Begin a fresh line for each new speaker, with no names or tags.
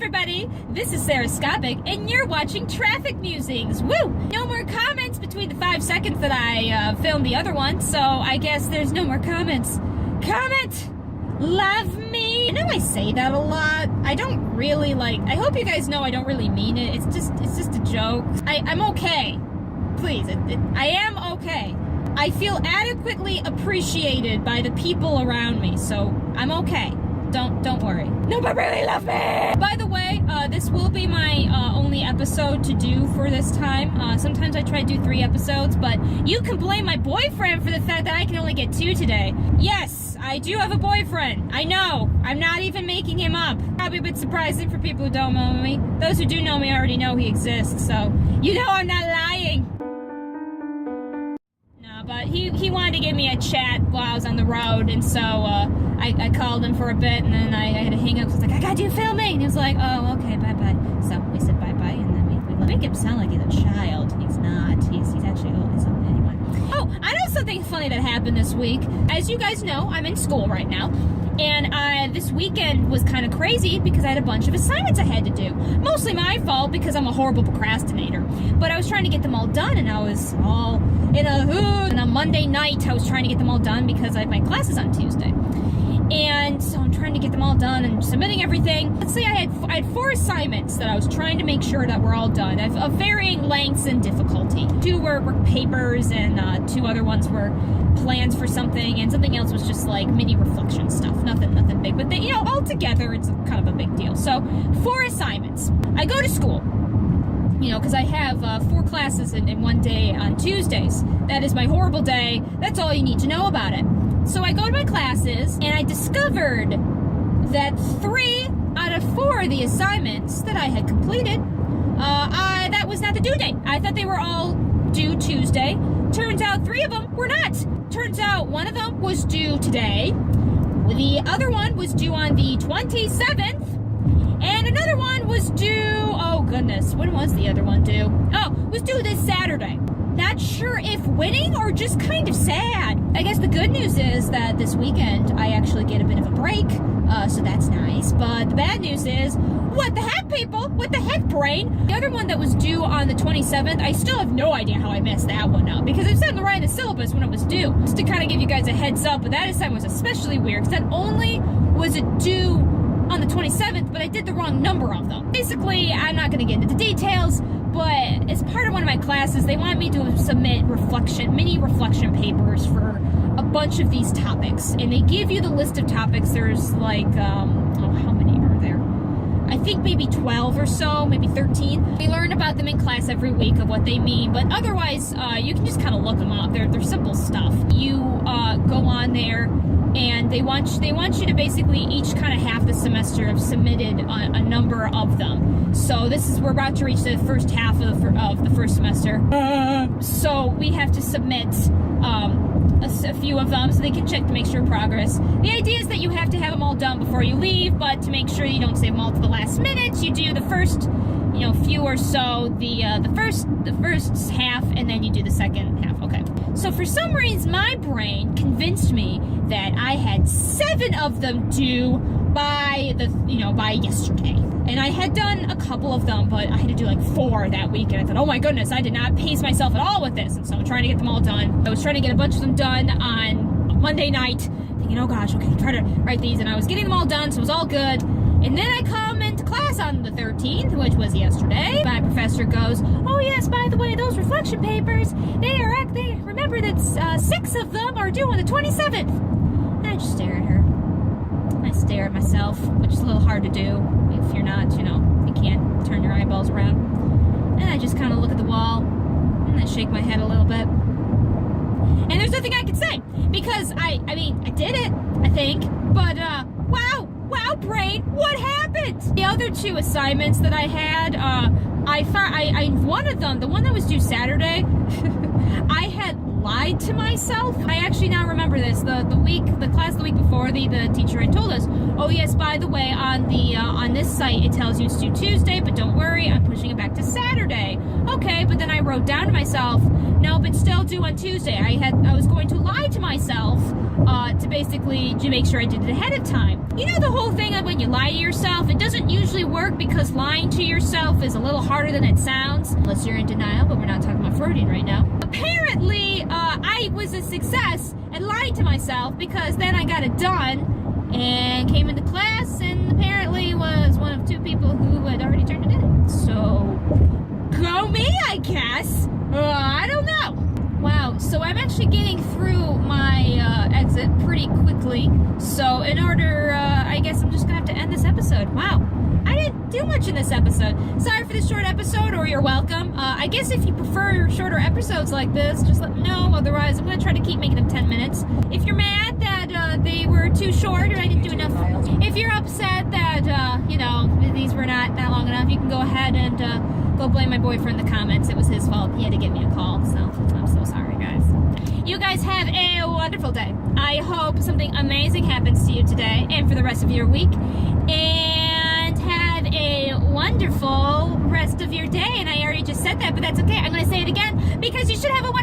everybody, this is Sarahscopic, and you're watching Traffic Musings. Woo! No more comments between the 5 seconds that I filmed the other one, so I guess there's no more comments. Comment! Love me! I know I say that a lot. I don't really I hope you guys know I don't really mean it. It's just a joke. I'm okay. Please, I am okay. I feel adequately appreciated by the people around me, so I'm okay. Don't worry. Nobody really love me! By the way, this will be my only episode to do for this time. Sometimes I try to do 3 episodes, but you can blame my boyfriend for the fact that I can only get 2 today. Yes, I do have a boyfriend. I know. I'm not even making him up. Probably a bit surprising for people who don't know me. Those who do know me already know he exists, so you know I'm not lying. But he wanted to give me a chat while I was on the road, and so I called him for a bit, and then I had to hang up. So I was like, I gotta do filming. And he was like, oh, okay, bye-bye. So we said bye-bye, and then we make him sound like he's a child. He's not. He's actually old. So anyway. Oh, I know something funny that happened this week. As you guys know, I'm in school right now. And this weekend was kind of crazy because I had a bunch of assignments I had to do. Mostly my fault because I'm a horrible procrastinator. But I was trying to get them all done, and I was all in a hood. And on Monday night, I was trying to get them all done because I had my classes on Tuesday. And so I'm trying to get them all done and submitting everything. Let's say I had 4 assignments that I was trying to make sure that were all done of varying lengths and difficulty. 2 were papers, and 2 other ones were plans for something, and something else was just like mini reflection stuff. Nothing big, but they, all together it's kind of a big deal. So 4 assignments. I go to school, because I have 4 classes in one day on Tuesdays. That is my horrible day. That's all you need to know about it. So I go to my classes, and I discovered that 3 out of 4 of the assignments that I had completed, that was not the due date. I thought they were all due Tuesday. Turns out 3 of them were not. Turns out 1 of them was due today. The other one was due on the 27th. And another one was due, oh goodness, when was the other one due? Oh, was due this Saturday. Not sure if winning or just kind of sad. I guess the good news is that this weekend I actually get a bit of a break, so that's nice. But the bad news is, what the heck, people? What the heck, brain? The other one that was due on the 27th, I still have no idea how I messed that one up, because it said right in the syllabus when it was due. Just to kind of give you guys a heads up, but that assignment was especially weird, because not only was it due on the 27th, but I did the wrong number of them. Basically, I'm not going to get into the details, but as part of one of my classes, they want me to submit mini reflection papers for a bunch of these topics, and they give you the list of topics. There's how many are there? I think maybe 12 or so, maybe 13. We learn about them in class every week of what they mean, but otherwise, you can just kind of look them up. They're simple stuff. You go on there, and they want you to basically each kind of half the semester have submitted a number of them. So we're about to reach the first half of the first semester. So we have to submit a few of them so they can check to make sure progress. The idea is that you have to have them all done before you leave, but to make sure you don't save them all to the last minute, you do the first few or so, the first half, and then you do the second half. Okay. So for some reason, my brain convinced me that I had 7 of them due by by yesterday. And I had done a couple of them, but I had to do 4 that week, and I thought, oh my goodness, I did not pace myself at all with this, and so I'm trying to get them all done. I was trying to get a bunch of them done on Monday night, thinking, oh gosh, okay, try to write these, and I was getting them all done, so it was all good. And then I come into class on the 13th, which was yesterday. My professor goes, oh yes, by the way, those reflection papers, remember that 6 of them are due on the 27th. And I just stare at her. I stare at myself, which is a little hard to do if you're not, you can't turn your eyeballs around. And I just kind of look at the wall, and I shake my head a little bit. And there's nothing I can say, because I did it, I think, but, wow, brain, what happened? The other 2 assignments that I had, one of them, the one that was due Saturday, I had lied to myself. I actually now remember this. The class the week before, the teacher had told us, oh yes, by the way, on this site it tells you it's due Tuesday, but don't worry, I'm pushing it back to Saturday. Okay, but then I wrote down to myself, no, but still due on Tuesday. I was going to lie to myself to basically to make sure I did it ahead of time. You know the whole thing of when you lie to yourself, it doesn't usually work because lying to yourself is a little harder than it sounds, unless you're in denial, but we're not talking about flirting right now. Apparently, I was a success at lying to myself because then I got it done and came into class and apparently was one of 2 people who had already turned it in. So, go me, I guess. I don't know. Wow, so I'm actually getting through my exit pretty quickly. So in order, I guess I'm just gonna have to end this episode. Wow, I didn't do much in this episode. Sorry for this short episode, or you're welcome. I guess if you prefer shorter episodes like this, just let me know. Otherwise, I'm gonna try to keep making them 10 minutes. If you're mad that they were too short or I didn't do enough, if you're upset that, you know, these were not that long enough, you can go ahead and go blame my boyfriend in the comments. It was his fault. He had to give me a call, so I'm so sorry, guys. You guys have a wonderful day. I hope something amazing happens to you today and for the rest of your week. And have a wonderful rest of your day. And I already just said that, but that's okay. I'm going to say it again because you should have a wonderful